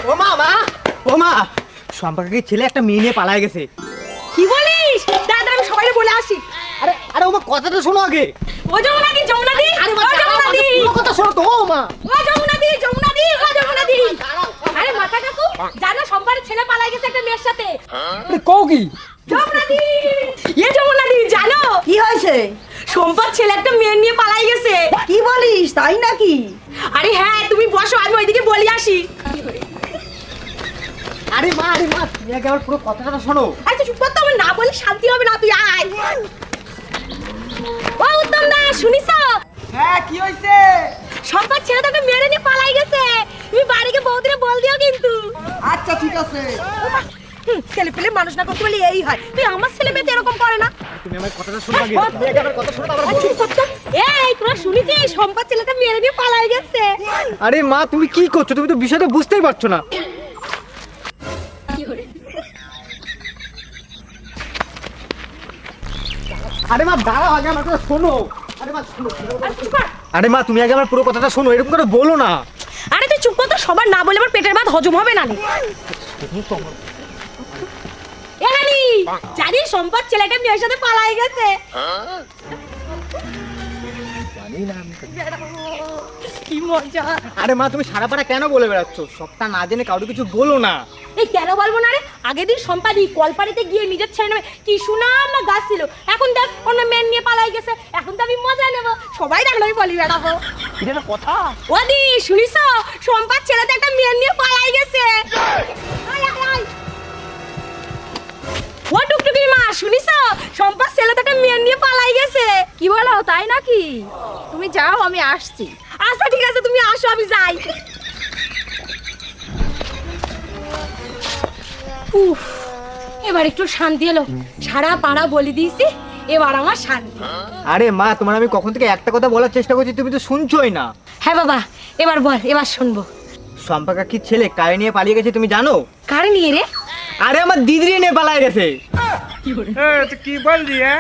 ও মা মা ও মা সম্পর্কের ছেলে একটা মেয়ে নিয়ে পালায় গেছে। কি বলিস? দাদা আমি সবাইকে বলে আসি। আরে আরে ও মা কথাটা শোনো আগে। ও যমুনাদি যমুনাদি আরে মা যমুনাদি কথা শোনো তো ও মা। ও যমুনাদি যমুনাদি ও যমুনাদি আরে মাথা কাকু জানো সম্পারের ছেলে পালায় গেছে একটা মেয়ের সাথে। কও কি? যমুনাদি এ যমুনাদি জানো কি হয়েছে? সম্পার ছেলে একটা মেয়ে নিয়ে পালায় গেছে। কি বলিস? তাই নাকি? আরে হ্যাঁ তুমি বসো আমি ওইদিকে বলি আসি। আরে মা তুমি আগে আমার পুরো কথাটা শোনো। আচ্ছা চুপ কর তো, আমার না বলে শান্তি হবে না, তুই আয়। ও উত্তম দা শুনিছো? হ্যাঁ কি হইছে? সম্পার ছেলে তাকে মেরে নিয়ে পালাই গেছে। তুমি বাড়িকে বৌদিরে বল দিও কিন্তু। আচ্ছা ঠিক আছে। ছেলে পেলে মানুষ না করতে বলে এই হয়। তুই আমার ছেলে মেয়ে তো এরকম করে না। তুমি আমার কথাটা শোনো আগে। তুমি আগে আমার কথা শোনো তারপর আর চুপ কর তো। এই তোরা শুনিছিস সম্পার ছেলেটা মেরে নিয়ে পালাই গেছে? আরে মা তুমি কি করছো? তুমি তো বিষয়টা বুঝতেই পারছো না। আরে মা দাঁড়াও আগে আমার কথা শোনো। আরে মা শোনো। আর চুপ কর। আরে মা তুমি আগে আমার পুরো কথাটা শোনো, এরকম করে বলো না। আরে তুই চুপ কর তো, সবার না বলে আমার পেটের ভাত হজম হবে না। এখানি জানিস সম্পদ ছেলেটা মেয়ের সাথে পালাই গেছে। কি মজা। আরে মা তুমি সারা পাড়া কেন বলে বেড়াচ্ছ? সবটা না জেনে কাউকে কিছু বলো না। এই কেন বলবো না রে? আগের দিন সম্পাদি কলপাড়িতে গিয়ে নিজের ছেলে নামে কি সুনাম না গাছ ছিল, এখন দেখ অন্য মেয়ে নিয়ে পালাই গেছে। এখন তো আমি মজা নেবো, সবাই দেখলে আমি বলি বেড়াবো। এটা না কথা। ওদি শুনিস সম্পাদ ছেলেতে একটা মেয়ে নিয়ে পালাই গেছে। আয় আয় আয়। ও টুকটুকির মা শুনিস সম্পাদ ছেলেতে একটা মেয়ে নিয়ে পালাই গেছে। কি বলো? তাই নাকি? তুমি যাও, আমি আসছি। আচ্ছা ঠিক আছে তুমি আসো আমি যাই। উফ এবার একটু শান্তি এলো, সারা পাড়া বলে দিয়েছি, এবার আমার শান্তি। আরে মা তোমার আমি কখন থেকে একটা কথা বলার চেষ্টা করছি, তুমি তো শুনছোই না। হ্যাঁ বাবা এবার বল, এবার শুনবো। শম্পা কাকির ছেলে কারে নিয়ে পালিয়ে গেছে তুমি জানো? কারে নিয়ে রে? আরে আমার দিদি নিয়ে পালিয়ে গেছে। কি বল রিয়া?